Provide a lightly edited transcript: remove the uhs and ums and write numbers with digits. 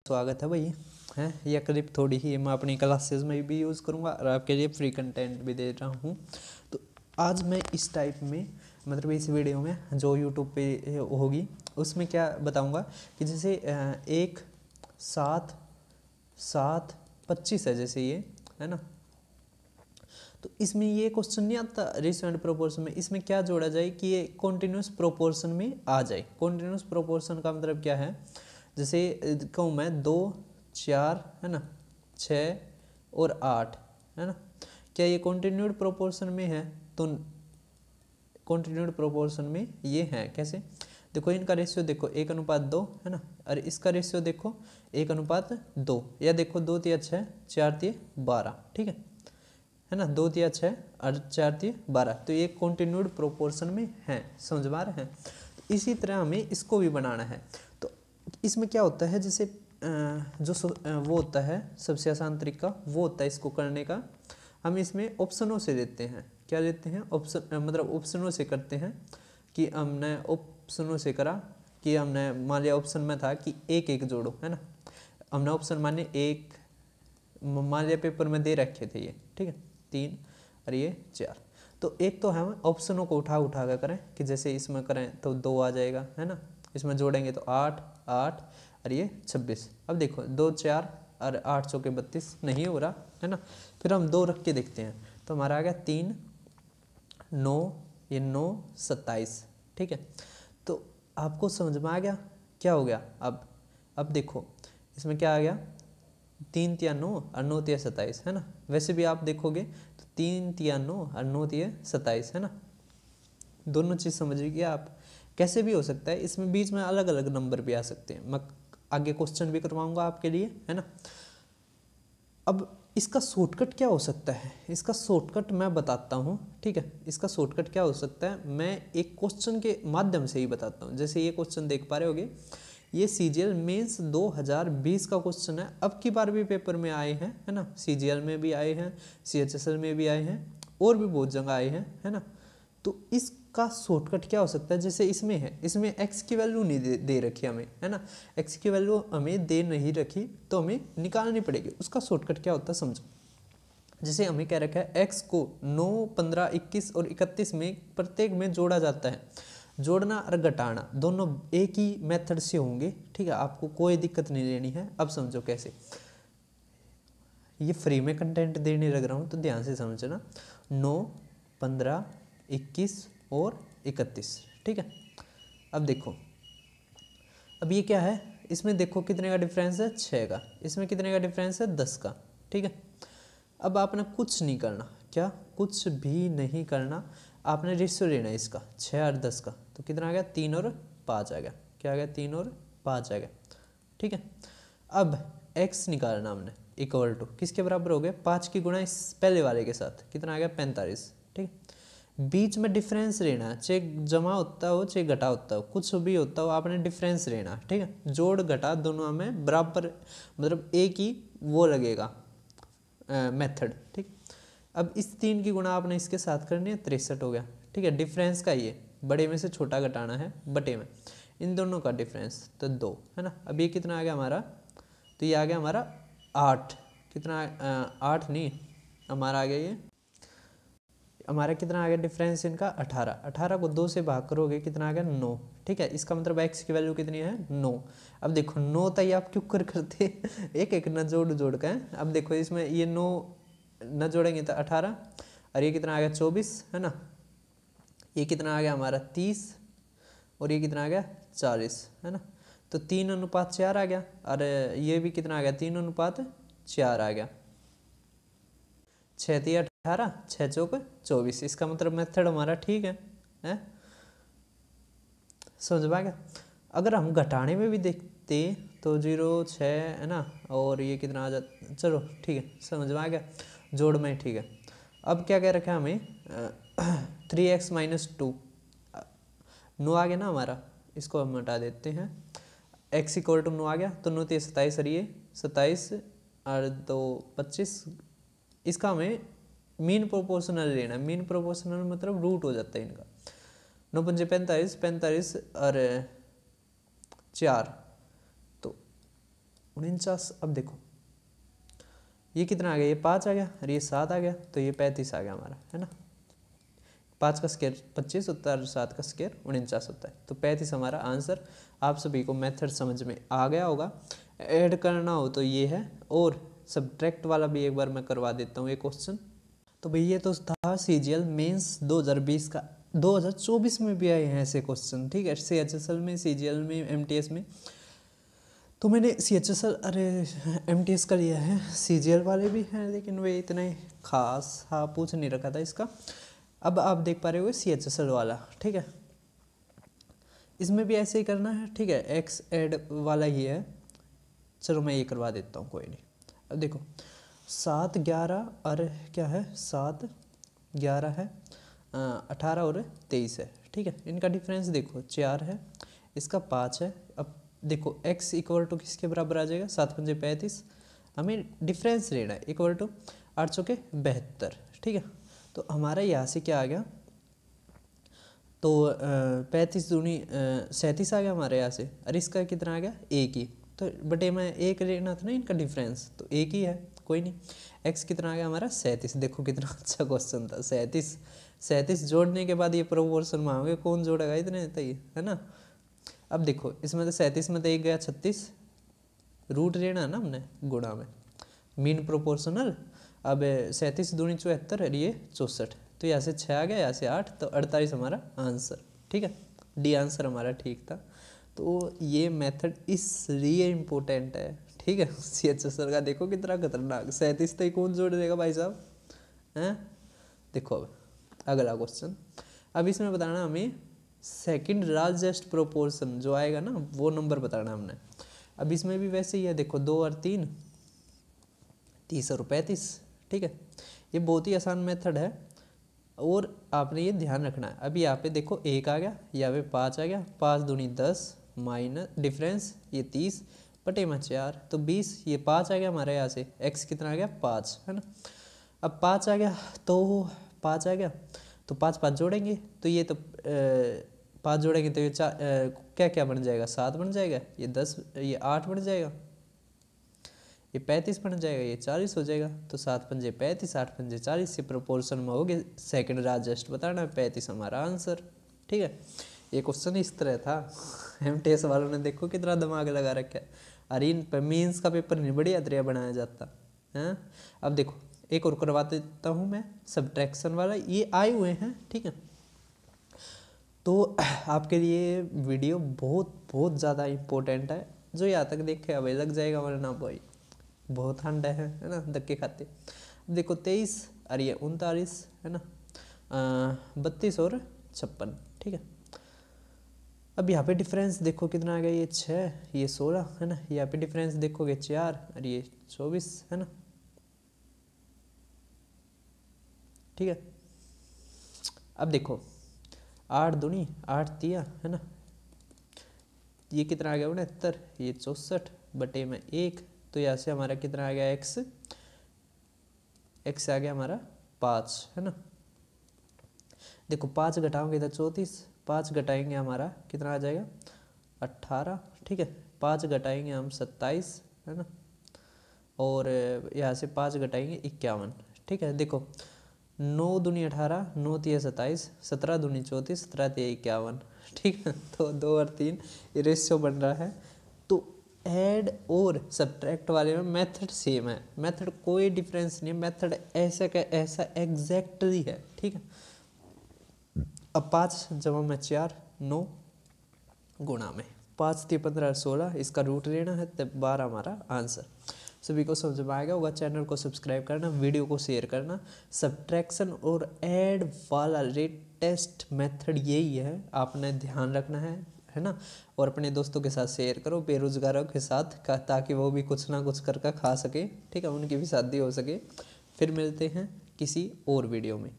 स्वागत है भाई। हैं यह क्लिप थोड़ी ही मैं अपनी क्लासेस में भी यूज़ करूँगा और आपके लिए फ्री कंटेंट भी दे रहा हूँ। तो आज मैं इस टाइप में मतलब इस वीडियो में जो यूट्यूब पे होगी उसमें क्या बताऊँगा कि जैसे 1 7 7 25 है, जैसे ये है ना। तो इसमें ये क्वेश्चन नहीं आता रेशियो एंड प्रोपोर्शन में, इसमें क्या जोड़ा जाए कि ये कॉन्टिन्यूस प्रोपोर्शन में आ जाए। कॉन्टिन्यूस प्रोपोर्शन का मतलब क्या है, जैसे कहूँ मैं 2 4 है ना, 6 और 8 है ना, क्या ये कॉन्टिन्यूड प्रोपोर्शन में है? तो कॉन्टिन्यूड प्रोपोर्शन में ये है। कैसे देखो, इनका रेशियो देखो 1:2 है ना, और इसका रेशियो देखो 1:2, या देखो 2 तिया 6 4 तिया 12, ठीक है ना, 2 तिया 6 और 4 तिया 12। तो ये कॉन्टिन्यूड प्रोपोर्शन में है, समझ में आ रहा है। तो इसी तरह हमें इसको भी बनाना है। तो इसमें क्या होता है, जैसे वो होता है सबसे आसान तरीका वो होता है इसको करने का, हम इसमें ऑप्शनों से देते हैं। क्या देते हैं? ऑप्शन, मतलब ऑप्शनों से करते हैं कि हमने ऑप्शनों से करा कि हमने मान लिया ऑप्शन में था कि 1 1 जोड़ो, है ना। हमने ऑप्शन माने 1 मान लिया पेपर में दे रखे थे ये, ठीक है, 3 और ये 4। तो एक तो हम ऑप्शनों को उठा उठा कर करें कि जैसे इसमें करें तो 2 आ जाएगा, है ना। इसमें जोड़ेंगे तो 8 8 और ये 26। अब देखो 2 4 और 8 चौके 32 नहीं हो रहा, है ना। फिर हम 2 रख के देखते हैं तो हमारा आ गया 3 9, ये 9 27, ठीक है। तो आपको समझ में आ गया क्या हो गया। अब देखो इसमें क्या आ गया, 3 तिया 9 और 9 तिया 27, है ना। वैसे भी आप देखोगे तो 3 तिया 9 और 9 तिया 27, है ना। दोनों चीज़ समझिए आप, कैसे भी हो सकता है। इसमें बीच में अलग अलग नंबर भी आ सकते हैं, मैं आगे क्वेश्चन भी करवाऊंगा आपके लिए, है ना। अब इसका शॉर्टकट क्या हो सकता है, इसका शॉर्टकट मैं बताता हूँ, ठीक है। इसका शॉर्टकट क्या हो सकता है, मैं एक क्वेश्चन के माध्यम से ही बताता हूँ। जैसे ये क्वेश्चन देख पा रहे होगे, ये सीजीएल मेंस 2020 का क्वेश्चन है। अब की बार भी पेपर में आए हैं, है ना। सीजीएल में भी आए हैं, सीएचएसएल में भी आए हैं, और भी बहुत जगह आए हैं, है ना। तो इसका शॉर्टकट क्या हो सकता है, जैसे इसमें है, इसमें x की वैल्यू नहीं दे रखी हमें, है ना। x की वैल्यू हमें दे नहीं रखी तो हमें निकालनी पड़ेगी। उसका शॉर्टकट क्या होता है समझो। जैसे हमें क्या रखा है, x को 9 15 21 और 31 में प्रत्येक में जोड़ा जाता है। जोड़ना और घटाना दोनों एक ही मेथड से होंगे, ठीक है। आपको कोई दिक्कत नहीं लेनी है। अब समझो कैसे, ये फ्री में कंटेंट देने लग रहा हूँ तो ध्यान से समझना। 9 15 21 और 31, ठीक है। अब देखो, अब ये क्या है, इसमें देखो कितने का डिफरेंस है, 6 का। इसमें कितने का डिफरेंस है, 10 का, ठीक है। अब आपने कुछ नहीं करना, क्या कुछ भी नहीं करना, आपने रेशियो लेना है इसका 6 और 10 का। तो कितना आ गया, 3 और 5 आ गया। क्या आ गया, 3 और 5 आ गया, ठीक है। अब x निकालना हमने, इक्वल टू किसके बराबर हो गया, 5 की गुणा इस पहले वाले के साथ, कितना आ गया, 45, ठीक है। बीच में डिफरेंस लेना, चाहे जमा होता हो चाहे घटा होता हो, कुछ भी होता हो, आपने डिफरेंस लेना, ठीक है। जोड़ घटा दोनों हमें बराबर, मतलब एक ही वो लगेगा मेथड, ठीक। अब इस 3 की गुणा आपने इसके साथ करनी है, 63 हो गया, ठीक है। डिफरेंस का ये बड़े में से छोटा घटाना है बटे में, इन दोनों का डिफरेंस तो 2, है ना। अब ये कितना आ गया हमारा, तो ये आ गया हमारा 8, कितना 8 नहीं, हमारा आ गया ये, हमारा कितना आ गया डिफरेंस इनका 18। 18 को 2 से भाग करोगे कितना आ गया, 9, ठीक है। इसका मतलब x की वैल्यू कितनी है, 9। अब देखो 9 तक आप क्यों करते एक एक न जोड़ के। अब देखो इसमें ये 9 न जोड़ेंगे तो 18, और ये कितना आ गया 24, है ना। ये कितना आ गया हमारा 30, और ये कितना आ गया 40, है ना। तो 3:4 आ गया, और ये भी कितना आ गया, 3:4 आ गया। 6 3 18, 6 चौक 24। इसका मतलब मेथड हमारा ठीक है? समझ में आ गया। अगर हम घटाने में भी देखते तो 0 6 है ना, और ये कितना आ जाता, चलो ठीक है, समझ में आ गया। जोड़ में ठीक है। अब क्या कह रखा है हमें 3x - 2, 9 आ गया ना हमारा, इसको हम हटा देते हैं। x = 9 आ गया, तो 9 3 27, और ये 27 और 2 25। इसका हमें मीन प्रोपोर्शनल लेना है। मीन प्रोपोर्शनल मतलब रूट हो जाता है इनका। 9 5 45, 45 और 4, तो 49। अब देखो ये कितना आ गया, ये 5 आ गया और ये 7 आ गया, तो ये 35 आ गया हमारा, है ना। 5 का स्क्वायर 25 होता है और 7 का स्क्वायर 49 होता है, तो 35 हमारा आंसर। आप सभी को मेथड समझ में आ गया होगा। ऐड करना हो तो ये है, और सब्ट्रैक्ट वाला भी एक बार मैं करवा देता हूँ ये क्वेश्चन। तो भैया तो था CGL मेंस 2020 का। 2024 में भी आए हैं ऐसे क्वेश्चन, ठीक है, CHSL में, CGL में, MTS में। तो मैंने CHSL अरे MTS का लिया है, CGL वाले भी हैं लेकिन वे इतने खास हाँ पूछ नहीं रखा था इसका। अब आप देख पा रहे हो CHSL वाला, ठीक है, इसमें भी ऐसे ही करना है, ठीक है, एक्स एड वाला ही है। चलो मैं ये करवा देता हूँ, कोई नहीं। अब देखो 7 11 और क्या है, 7 11 है, 18 और 23 है, ठीक है। इनका डिफरेंस देखो 4 है, इसका 5 है। अब देखो x इक्वल टू किसके बराबर आ जाएगा, 7 पंजे 35। हमें डिफरेंस लेना है, इक्वल टू 8 चौके 72, ठीक है। तो हमारा यहाँ से क्या आ गया, तो 35 दूनी 37 आ गया हमारे यहाँ से, और इसका कितना आ गया, एक ही। तो बटे में एक लेना था ना इनका डिफरेंस, तो एक ही है, कोई नहीं। x कितना आ गया हमारा 37। देखो कितना अच्छा क्वेश्चन था, 37 जोड़ने के बाद ये प्रोपोर्शन मांगे, कौन जोड़ेगा इतने, है ना। अब देखो इसमें तो 37 में तो एक गया 36, रूट लेना है ना हमने गुणा में, मीन प्रोपोर्शनल। अब 37 दूनी 74 और ये 64, तो यहाँ से 6 आ गया, यहाँ से 8, तो 48 हमारा आंसर, ठीक है। डी आंसर हमारा ठीक था। तो ये मेथड इसलिए इम्पोर्टेंट है, ठीक है। CHSL का देखो कितना खतरनाक, 37 तो कौन जोड़ देगा भाई साहब, हैं। देखो अब अगला क्वेश्चन, अब इसमें बताना हमें सेकंड लार्जेस्ट प्रोपोर्शन जो आएगा ना, वो नंबर बताना हमने। अब इसमें भी वैसे ही है, देखो 2 और 3, 30 और 35, ठीक है। ये बहुत ही आसान मेथड है और आपने ये ध्यान रखना है। अब यहाँ पे देखो 1 आ गया, यहाँ पे 5 आ गया, 5 दूनी 10 माइनस डिफरेंस ये 30 बटे में 4, तो 20। ये 5 आ गया हमारे यहाँ से, x कितना आ गया 5, है ना। अब 5 आ गया, तो 5 आ गया, तो 5 5 जोड़ेंगे, तो ये तो 5 जोड़ेंगे तो ये क्या क्या बन जाएगा, 7 बन जाएगा, ये 10, ये 8 बन जाएगा, ये 35 बन जाएगा, ये 40 हो जाएगा। तो 7 पंजे 35, 8 पंजे 40, ये प्रोपोर्शन में हो गए। सेकेंड लार्जेस्ट बताना है, 35 हमारा आंसर, ठीक है। ये क्वेश्चन इस तरह था। MTS वालों ने देखो कितना दिमाग लगा रखा है, अरे इन मीन्स का पेपर नहीं बढ़िया तरह बनाया जाता है। अब देखो एक और करवा देता हूँ मैं, सब्ट्रैक्शन वाला, ये आए हुए हैं, ठीक है। तो आपके लिए वीडियो बहुत बहुत ज़्यादा इम्पोर्टेंट है, जो यहाँ तक देखे अभी लग जाएगा, वरना भाई बहुत ठंड है ना, धक्के खाते। देखो 23 और ये 39, है ना, 32 और 56, ठीक है। अब यहाँ पे डिफरेंस देखो कितना आ गया, ये 6, ये 16, है ना। यहाँ पे डिफरेंस देखोगे 4 और ये 24, है ना, ठीक है। अब देखो 8 दूनी 8 तिया, है ना, ये कितना आ गया 69, ये 64 बटे में 1, तो यहाँ से हमारा कितना आ गया x आ गया हमारा 5, है ना। देखो 5 घटाओगे तो 34, 5 घटाएंगे हमारा कितना आ जाएगा 18, ठीक है। 5 घटाएंगे हम 27, है ना, और यहाँ से 5 घटाएंगे 51, ठीक है। देखो 9 दूनी 18, 9 तिया 27, 17 दूनी 34, 17 तिया 51, ठीक है। तो 2 और 3 ये रेशियो बन रहा है। तो ऐड और सब्ट्रैक्ट वाले में मेथड सेम है, मेथड कोई डिफरेंस नहीं है, मेथड ऐसा का ऐसा एग्जैक्टली है, ठीक है। अब 5 जमा में 4 9 गुणा में 5 3 15 16, इसका रूट लेना है, तब 12 हमारा आंसर। सभी को समझ में आएगा होगा। चैनल को सब्सक्राइब करना, वीडियो को शेयर करना। सब्ट्रैक्शन और ऐड वाला लेटेस्ट मेथड यही है, आपने ध्यान रखना है ना। और अपने दोस्तों के साथ शेयर करो, बेरोजगारों के साथ, ताकि वो भी कुछ ना कुछ करके खा सके, ठीक है, उनकी भी शादी हो सके। फिर मिलते हैं किसी और वीडियो में।